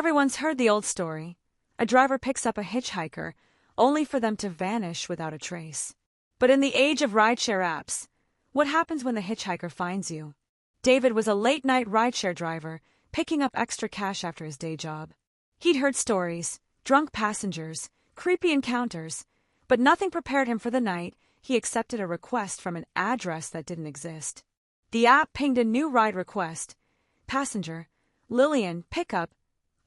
Everyone's heard the old story. A driver picks up a hitchhiker, only for them to vanish without a trace. But in the age of rideshare apps, what happens when the hitchhiker finds you? David was a late-night rideshare driver, picking up extra cash after his day job. He'd heard stories, drunk passengers, creepy encounters, but nothing prepared him for the night he accepted a request from an address that didn't exist. The app pinged a new ride request. Passenger, Lillian, pickup,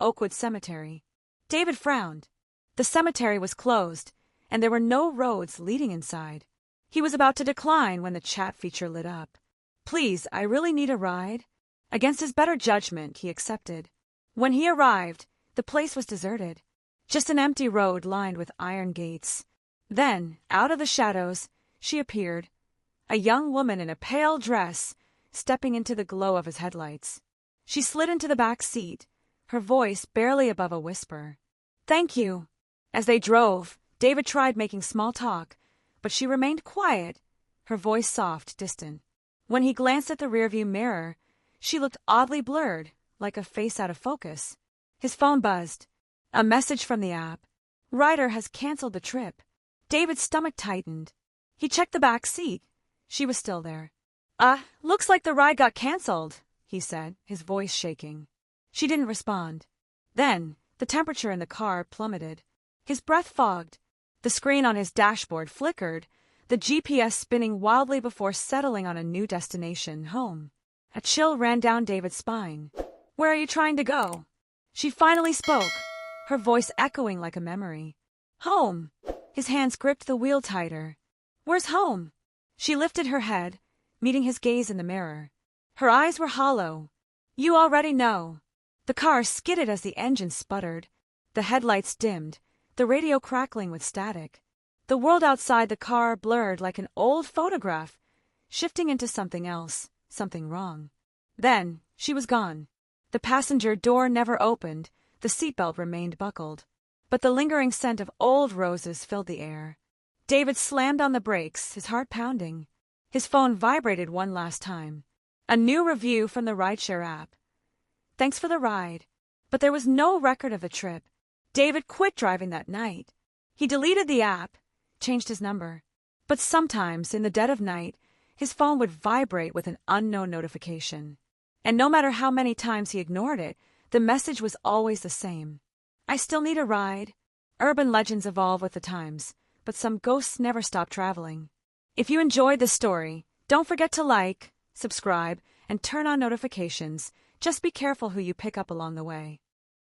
Oakwood Cemetery. David frowned. The cemetery was closed, and there were no roads leading inside. He was about to decline when the chat feature lit up. Please, I really need a ride. Against his better judgment, he accepted. When he arrived, the place was deserted. Just an empty road lined with iron gates. Then, out of the shadows, she appeared. A young woman in a pale dress, stepping into the glow of his headlights. She slid into the back seat, her voice barely above a whisper. Thank you. As they drove, David tried making small talk, but she remained quiet, her voice soft, distant. When he glanced at the rearview mirror, she looked oddly blurred, like a face out of focus. His phone buzzed. A message from the app. Rider has canceled the trip. David's stomach tightened. He checked the back seat. She was still there. Looks like the ride got canceled, he said, his voice shaking. She didn't respond. Then, the temperature in the car plummeted. His breath fogged. The screen on his dashboard flickered, the GPS spinning wildly before settling on a new destination, home. A chill ran down David's spine. Where are you trying to go? She finally spoke, her voice echoing like a memory. Home. His hands gripped the wheel tighter. Where's home? She lifted her head, meeting his gaze in the mirror. Her eyes were hollow. You already know. The car skidded as the engine sputtered. The headlights dimmed, the radio crackling with static. The world outside the car blurred like an old photograph, shifting into something else, something wrong. Then, she was gone. The passenger door never opened, the seatbelt remained buckled. But the lingering scent of old roses filled the air. David slammed on the brakes, his heart pounding. His phone vibrated one last time. A new review from the rideshare app. Thanks for the ride. But there was no record of the trip. David quit driving that night. He deleted the app, changed his number. But sometimes, in the dead of night, his phone would vibrate with an unknown notification. And no matter how many times he ignored it, the message was always the same. I still need a ride. Urban legends evolve with the times, but some ghosts never stop traveling. If you enjoyed this story, don't forget to like, subscribe, and turn on notifications. Just be careful who you pick up along the way.